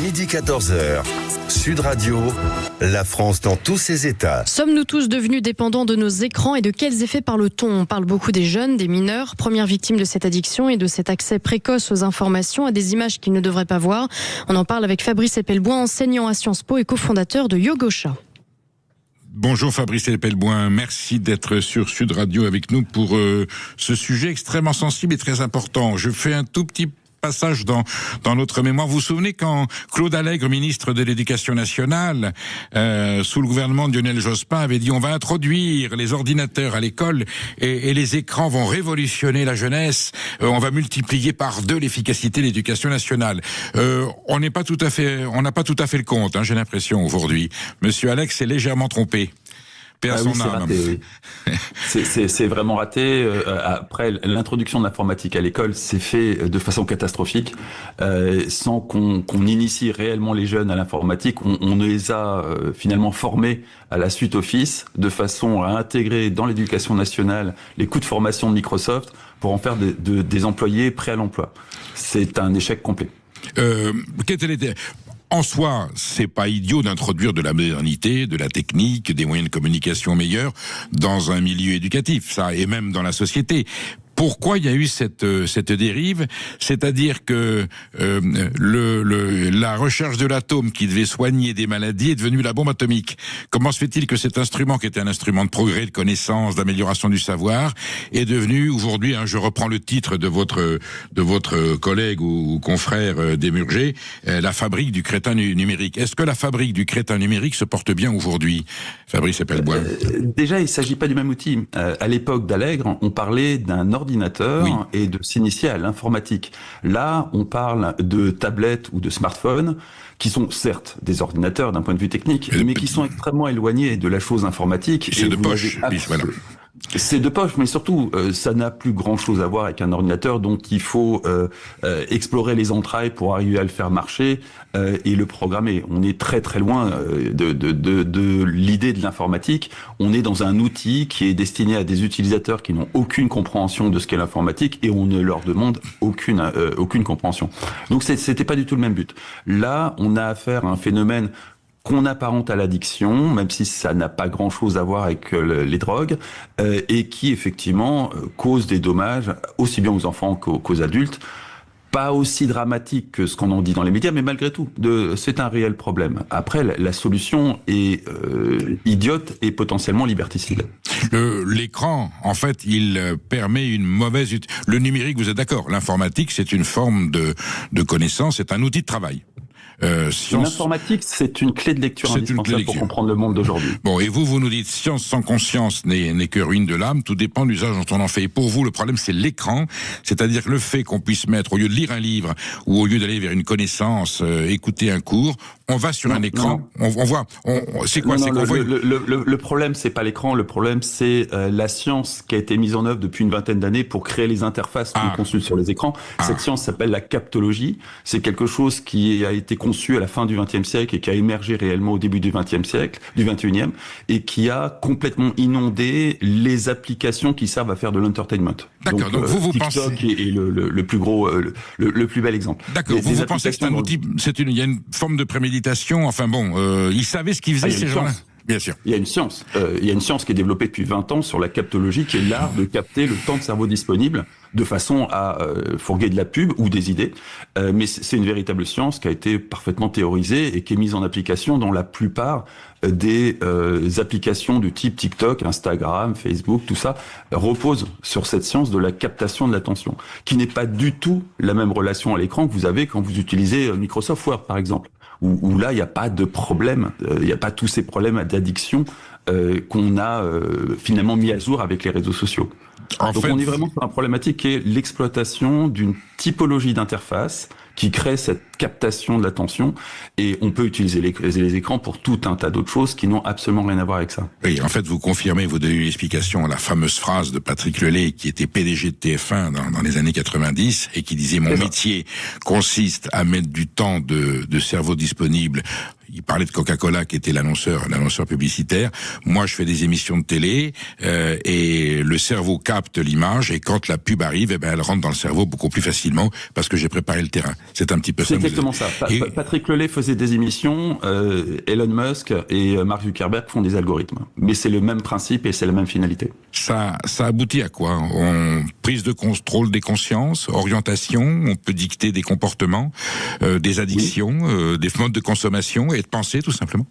Midi 14h, Sud Radio, la France dans tous ses états. Sommes-nous tous devenus dépendants de nos écrans et de quels effets parle-t-on ? On parle beaucoup des jeunes, des mineurs, premières victimes de cette addiction et de cet accès précoce aux informations, à des images qu'ils ne devraient pas voir. On en parle avec Fabrice Epelboin, enseignant à Sciences Po et cofondateur de Yogosha. Bonjour Fabrice Epelboin, merci d'être sur Sud Radio avec nous pour ce sujet extrêmement sensible et très important. Je fais un tout petit passage dans notre mémoire. Vous vous souvenez quand Claude Allègre, ministre de l'Éducation nationale, sous le gouvernement de Lionel Jospin, avait dit on va introduire les ordinateurs à l'école et les écrans vont révolutionner la jeunesse, on va multiplier par 2 l'efficacité de l'Éducation nationale. On n'a pas tout à fait le compte, j'ai l'impression aujourd'hui. Monsieur Allègre s'est légèrement trompé. Oui, c'est raté, oui. C'est vraiment raté. Après, l'introduction de l'informatique à l'école s'est fait de façon catastrophique, sans qu'on initie réellement les jeunes à l'informatique. On les a finalement formés à la suite Office, de façon à intégrer dans l'éducation nationale les coûts de formation de Microsoft pour en faire des employés prêts à l'emploi. C'est un échec complet. En soi, c'est pas idiot d'introduire de la modernité, de la technique, des moyens de communication meilleurs dans un milieu éducatif, ça, et même dans la société. Pourquoi il y a eu cette dérive? C'est-à-dire que la recherche de l'atome qui devait soigner des maladies est devenue la bombe atomique. Comment se fait-il que cet instrument, qui était un instrument de progrès, de connaissance, d'amélioration du savoir, est devenu aujourd'hui, je reprends le titre de votre collègue ou confrère Desmurger, la fabrique du crétin numérique. Est-ce que la fabrique du crétin numérique se porte bien aujourd'hui, Fabrice Epelboin? Déjà, il ne s'agit pas du même outil. À l'époque d'Allègre, on parlait d'un ordinateur et de s'initier à l'informatique. Là, on parle de tablettes ou de smartphones qui sont certes des ordinateurs d'un point de vue technique, mais qui sont extrêmement éloignés de la chose informatique. C'est de poche. Voilà. C'est de poche, mais surtout, ça n'a plus grand-chose à voir avec un ordinateur, donc il faut explorer les entrailles pour arriver à le faire marcher et le programmer. On est très très loin de l'idée de l'informatique. On est dans un outil qui est destiné à des utilisateurs qui n'ont aucune compréhension de ce qu'est l'informatique et on ne leur demande aucune compréhension. Donc c'était pas du tout le même but. Là, on a affaire à un phénomène qu'on apparente à l'addiction, même si ça n'a pas grand-chose à voir avec les drogues, et qui effectivement cause des dommages aussi bien aux enfants qu'aux adultes. Pas aussi dramatique que ce qu'on en dit dans les médias, mais malgré tout, c'est un réel problème. Après, la solution est idiote et potentiellement liberticide. L'écran, en fait, il permet une mauvaise... Le numérique, vous êtes d'accord, l'informatique, c'est une forme de connaissance, c'est un outil de travail. L'informatique, c'est une clé de lecture indispensable pour comprendre le monde d'aujourd'hui. Bon, et vous nous dites, science sans conscience n'est que ruine de l'âme, tout dépend de l'usage dont on en fait. Et pour vous, le problème, c'est l'écran, c'est-à-dire le fait qu'on puisse mettre, au lieu de lire un livre, ou au lieu d'aller vers une connaissance, écouter un cours, on va sur un écran, on voit, c'est quoi? Le problème, c'est pas l'écran, le problème, c'est la science qui a été mise en œuvre depuis une vingtaine d'années pour créer les interfaces qu'on consulte sur les écrans. Cette science s'appelle la captologie. C'est quelque chose qui a été conçu à la fin du XXe siècle et qui a émergé réellement au début du XXe siècle, du XXIe, et qui a complètement inondé les applications qui servent à faire de l'entertainment. D'accord. Donc vous TikTok pensez est le plus gros, le plus bel exemple. D'accord. Vous pensez que c'est un outil, il y a une forme de préméditation. Enfin bon, ils savaient ce qu'ils faisaient ces gens-là. Bien sûr. Il y a une science. Il y a une science qui est développée depuis 20 ans sur la captologie, qui est l'art de capter le temps de cerveau disponible de façon à fourguer de la pub ou des idées. Mais c'est une véritable science qui a été parfaitement théorisée et qui est mise en application dans la plupart des applications du type TikTok, Instagram, Facebook, tout ça repose sur cette science de la captation de l'attention, qui n'est pas du tout la même relation à l'écran que vous avez quand vous utilisez Microsoft Word, par exemple. Où là, il n'y a pas de problème, il n'y a pas tous ces problèmes d'addiction qu'on a finalement mis à jour avec les réseaux sociaux. Donc on est vraiment sur une problématique qui est l'exploitation d'une typologie d'interface qui crée cette captation de l'attention, et on peut utiliser les écrans pour tout un tas d'autres choses qui n'ont absolument rien à voir avec ça. Oui, en fait, vous confirmez, vous donnez une explication à la fameuse phrase de Patrick Lelay, qui était PDG de TF1 dans les années 90, et qui disait « Mon métier consiste à mettre du temps de cerveau disponible Il parlait de Coca-Cola qui était l'annonceur publicitaire. Moi, je fais des émissions de télé et le cerveau capte l'image et quand la pub arrive, eh ben, elle rentre dans le cerveau beaucoup plus facilement parce que j'ai préparé le terrain. C'est un petit peu ça. C'est exactement ça. Patrick Lelay faisait des émissions, Elon Musk et Mark Zuckerberg font des algorithmes. Mais c'est le même principe et c'est la même finalité. Ça aboutit à quoi? Prise de contrôle des consciences, orientation, on peut dicter des comportements, des addictions, des modes de consommation et de pensée tout simplement.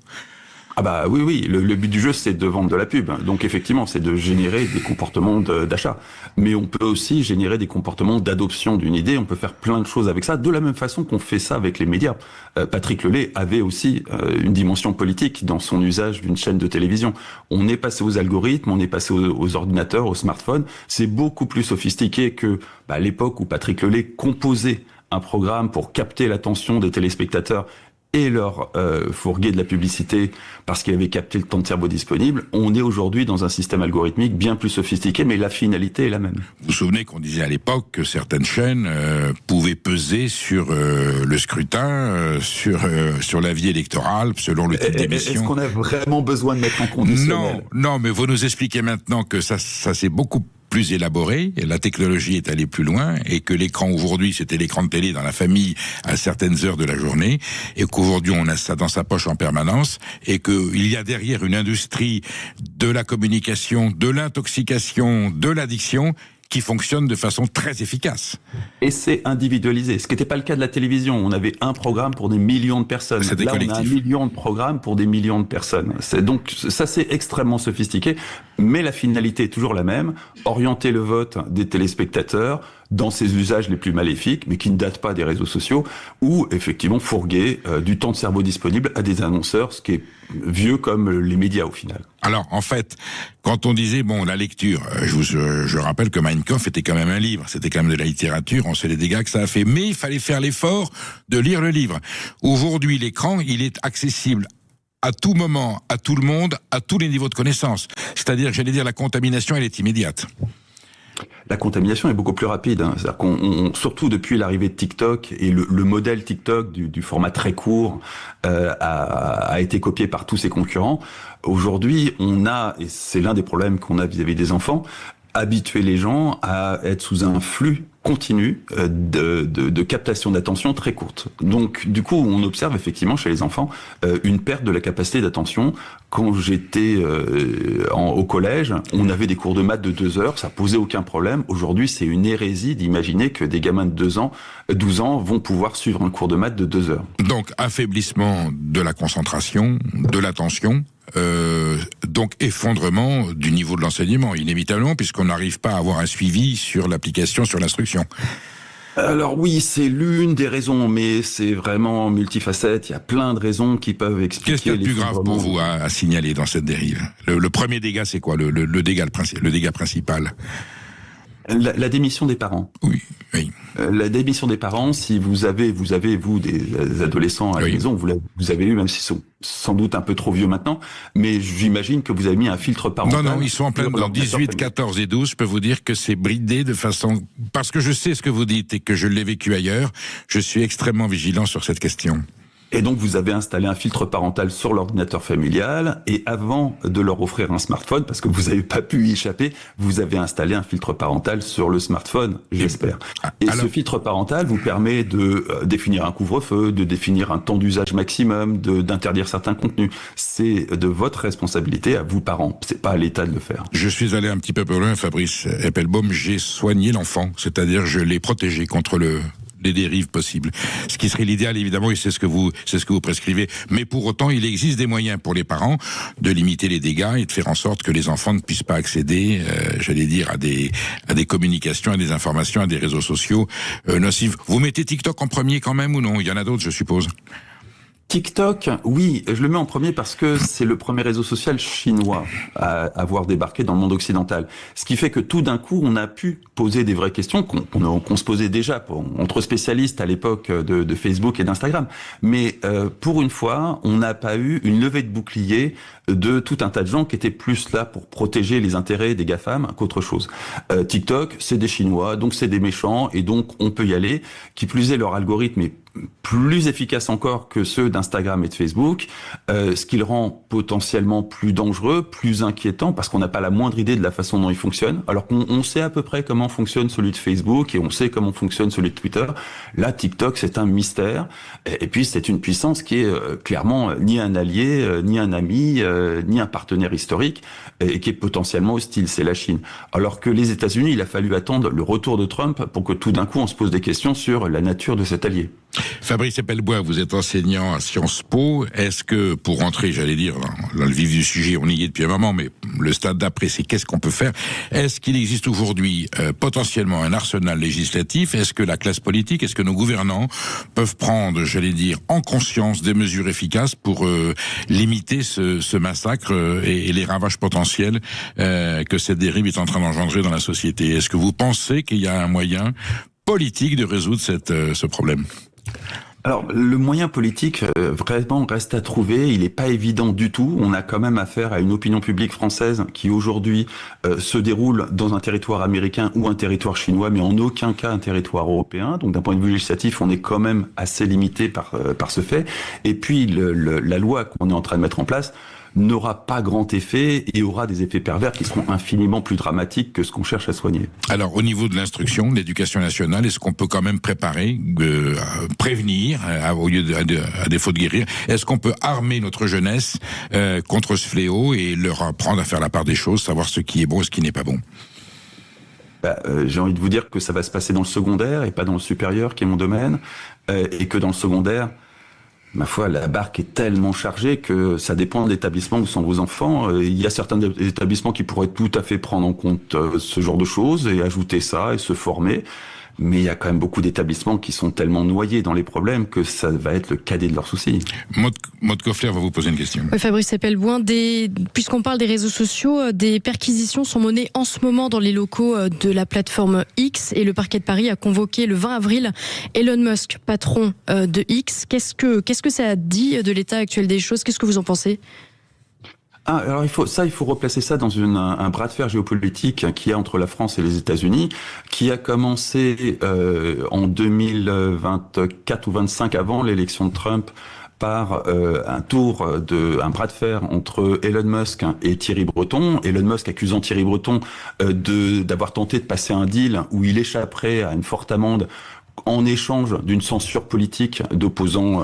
Ah bah oui, le but du jeu c'est de vendre de la pub, donc effectivement c'est de générer des comportements d'achat, mais on peut aussi générer des comportements d'adoption d'une idée, on peut faire plein de choses avec ça, de la même façon qu'on fait ça avec les médias. Patrick Lelay avait aussi une dimension politique dans son usage d'une chaîne de télévision. On est passé aux algorithmes, on est passé aux ordinateurs, aux smartphones, c'est beaucoup plus sophistiqué que l'époque où Patrick Lelay composait un programme pour capter l'attention des téléspectateurs et leur fourguer de la publicité parce qu'il avait capté le temps de cerveau disponible. On est aujourd'hui dans un système algorithmique bien plus sophistiqué, mais la finalité est la même. Vous vous souvenez qu'on disait à l'époque que certaines chaînes pouvaient peser sur le scrutin, sur la vie électorale, selon le type d'émission. Est-ce qu'on a vraiment besoin de mettre en conditionnel? Non, mais vous nous expliquez maintenant que ça c'est beaucoup plus élaboré, et la technologie est allée plus loin, et que l'écran aujourd'hui, c'était l'écran de télé dans la famille à certaines heures de la journée, et qu'aujourd'hui on a ça dans sa poche en permanence, et qu'il y a derrière une industrie de la communication, de l'intoxication, de l'addiction, qui fonctionne de façon très efficace. Et c'est individualisé, ce qui n'était pas le cas de la télévision. On avait un programme pour des millions de personnes. C'était Là, collectif. on a 1 million de programmes pour des millions de personnes. Donc ça, c'est extrêmement sophistiqué, mais la finalité est toujours la même, orienter le vote des téléspectateurs dans ses usages les plus maléfiques, mais qui ne datent pas des réseaux sociaux, ou effectivement fourguer du temps de cerveau disponible à des annonceurs, ce qui est vieux comme les médias au final. Alors, en fait, quand on disait, la lecture, je rappelle que Mein Kampf était quand même un livre, c'était quand même de la littérature, on sait les dégâts que ça a fait, mais il fallait faire l'effort de lire le livre. Aujourd'hui, l'écran, il est accessible à tout moment, à tout le monde, à tous les niveaux de connaissance. C'est-à-dire, la contamination, elle est immédiate. La contamination est beaucoup plus rapide. C'est-à-dire surtout depuis l'arrivée de TikTok et le modèle TikTok du format très court a été copié par tous ses concurrents. Aujourd'hui, on a, et c'est l'un des problèmes qu'on a vis-à-vis des enfants, habituer les gens à être sous un flux continu de captation d'attention très courte. Donc, du coup, on observe effectivement chez les enfants une perte de la capacité d'attention. Quand j'étais au collège, on avait des cours de maths de 2 heures, ça posait aucun problème. Aujourd'hui, c'est une hérésie d'imaginer que des gamins de 12 ans vont pouvoir suivre un cours de maths de 2 heures. Donc, affaiblissement de la concentration, de l'attention, donc effondrement du niveau de l'enseignement, inévitablement, puisqu'on n'arrive pas à avoir un suivi sur l'application, sur l'instruction. Alors oui, c'est l'une des raisons, mais c'est vraiment multifacette. Il y a plein de raisons qui peuvent expliquer. Qu'est-ce qu'il y a de plus grave pour vous à signaler dans cette dérive? Le premier dégât, c'est quoi? Le dégât principal? La démission des parents. Oui. La démission des parents, si vous avez vous des adolescents à la maison, vous avez eu, même s'ils sont sans doute un peu trop vieux maintenant, mais j'imagine que vous avez mis un filtre parental. Non, ils sont en plein dans 18, 14 et 12. Je peux vous dire que c'est bridé de façon... Parce que je sais ce que vous dites et que je l'ai vécu ailleurs, je suis extrêmement vigilant sur cette question. Et donc, vous avez installé un filtre parental sur l'ordinateur familial, et avant de leur offrir un smartphone, parce que vous n'avez pas pu y échapper, vous avez installé un filtre parental sur le smartphone, j'espère. Et alors, ce filtre parental vous permet de définir un couvre-feu, de définir un temps d'usage maximum, d'interdire certains contenus. C'est de votre responsabilité à vous, parents. C'est pas à l'État de le faire. Je suis allé un petit peu plus loin, Fabrice Eppelbaum. J'ai soigné l'enfant, c'est-à-dire je l'ai protégé contre les dérives possibles. Ce qui serait l'idéal, évidemment, et c'est ce que vous prescrivez. Mais pour autant, il existe des moyens pour les parents de limiter les dégâts et de faire en sorte que les enfants ne puissent pas accéder, à des communications, à des informations, à des réseaux sociaux nocifs. Vous mettez TikTok en premier quand même ou non? Il y en a d'autres, je suppose. TikTok, oui, je le mets en premier parce que c'est le premier réseau social chinois à avoir débarqué dans le monde occidental. Ce qui fait que tout d'un coup, on a pu poser des vraies questions qu'on se posait déjà entre spécialistes à l'époque de Facebook et d'Instagram. Mais pour une fois, on n'a pas eu une levée de bouclier de tout un tas de gens qui étaient plus là pour protéger les intérêts des GAFAM qu'autre chose. TikTok, c'est des Chinois, donc c'est des méchants, et donc on peut y aller. Qui plus est, leur algorithme est plus efficaces encore que ceux d'Instagram et de Facebook, ce qui le rend potentiellement plus dangereux, plus inquiétant, parce qu'on n'a pas la moindre idée de la façon dont il fonctionne, alors qu'on sait à peu près comment fonctionne celui de Facebook et on sait comment fonctionne celui de Twitter. Là, TikTok, c'est un mystère, et puis c'est une puissance qui est clairement ni un allié, ni un ami, ni un partenaire historique, et qui est potentiellement hostile, c'est la Chine. Alors que les États-Unis, il a fallu attendre le retour de Trump pour que tout d'un coup on se pose des questions sur la nature de cet allié. Fabrice Epelbois, vous êtes enseignant à Sciences Po. Est-ce que, pour rentrer, j'allais dire, dans le vif du sujet, on y est depuis un moment, mais le stade d'après, c'est qu'est-ce qu'on peut faire? Est-ce qu'il existe aujourd'hui potentiellement un arsenal législatif? Est-ce que la classe politique, est-ce que nos gouvernants peuvent prendre, j'allais dire, en conscience des mesures efficaces pour limiter ce massacre et les ravages potentiels que cette dérive est en train d'engendrer dans la société? Est-ce que vous pensez qu'il y a un moyen politique de résoudre ce problème? Alors, le moyen politique, vraiment, reste à trouver. Il n'est pas évident du tout. On a quand même affaire à une opinion publique française qui, aujourd'hui, se déroule dans un territoire américain ou un territoire chinois, mais en aucun cas un territoire européen. Donc, d'un point de vue législatif, on est quand même assez limité par ce fait. Et puis, la loi qu'on est en train de mettre en place n'aura pas grand effet et aura des effets pervers qui seront infiniment plus dramatiques que ce qu'on cherche à soigner. Alors, au niveau de l'instruction, de l'éducation nationale, est-ce qu'on peut quand même préparer, prévenir, à défaut de guérir? Est-ce qu'on peut armer notre jeunesse contre ce fléau et leur apprendre à faire la part des choses, savoir ce qui est bon et ce qui n'est pas bon? J'ai envie de vous dire que ça va se passer dans le secondaire et pas dans le supérieur, qui est mon domaine, et que dans le secondaire, ma foi, la barque est tellement chargée que ça dépend de l'établissement où sont vos enfants. Il y a certains établissements qui pourraient tout à fait prendre en compte ce genre de choses et ajouter ça et se former. Mais il y a quand même beaucoup d'établissements qui sont tellement noyés dans les problèmes que ça va être le cadet de leurs soucis. Maud Koffler va vous poser une question. Oui, Fabrice Epelboin, puisqu'on parle des réseaux sociaux, des perquisitions sont menées en ce moment dans les locaux de la plateforme X et le parquet de Paris a convoqué le 20 avril Elon Musk, patron de X. Qu'est-ce que ça dit de l'état actuel des choses? Qu'est-ce que vous en pensez? Alors il faut replacer ça dans un bras de fer géopolitique qu'il y a entre la France et les États-Unis, qui a commencé en 2024 ou 25 avant l'élection de Trump par un bras de fer entre Elon Musk et Thierry Breton. Elon Musk accusant Thierry Breton d'avoir tenté de passer un deal où il échapperait à une forte amende en échange d'une censure politique d'opposants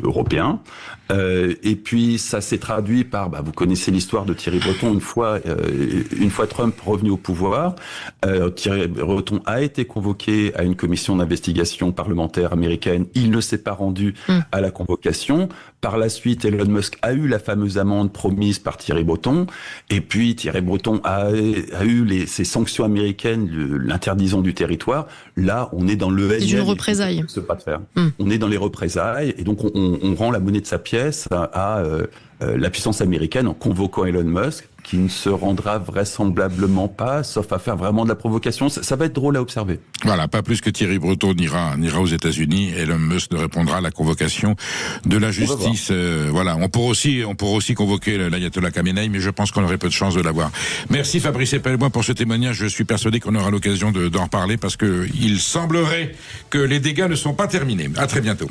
européens. Et puis ça s'est traduit par, vous connaissez l'histoire de Thierry Breton, une fois Trump revenu au pouvoir, Thierry Breton a été convoqué à une commission d'investigation parlementaire américaine, il ne s'est pas rendu à la convocation. Par la suite, Elon Musk a eu la fameuse amende promise par Thierry Breton, et puis Thierry Breton a eu ces sanctions américaines, l'interdisant du territoire. Là, on est dans le... C'est une représaille. On est dans les représailles, et donc on rend la monnaie de sa pièce à la puissance américaine en convoquant Elon Musk, qui ne se rendra vraisemblablement pas, sauf à faire vraiment de la provocation. Ça va être drôle à observer. Voilà, pas plus que Thierry Breton n'ira aux États-Unis. Elon Musk ne répondra à la convocation de la justice. Voilà, on pourra aussi convoquer l'ayatollah Khamenei, mais je pense qu'on aurait peu de chance de l'avoir. Merci Fabrice Epelboin pour ce témoignage. Je suis persuadé qu'on aura l'occasion d'en reparler parce que il semblerait que les dégâts ne sont pas terminés. À très bientôt.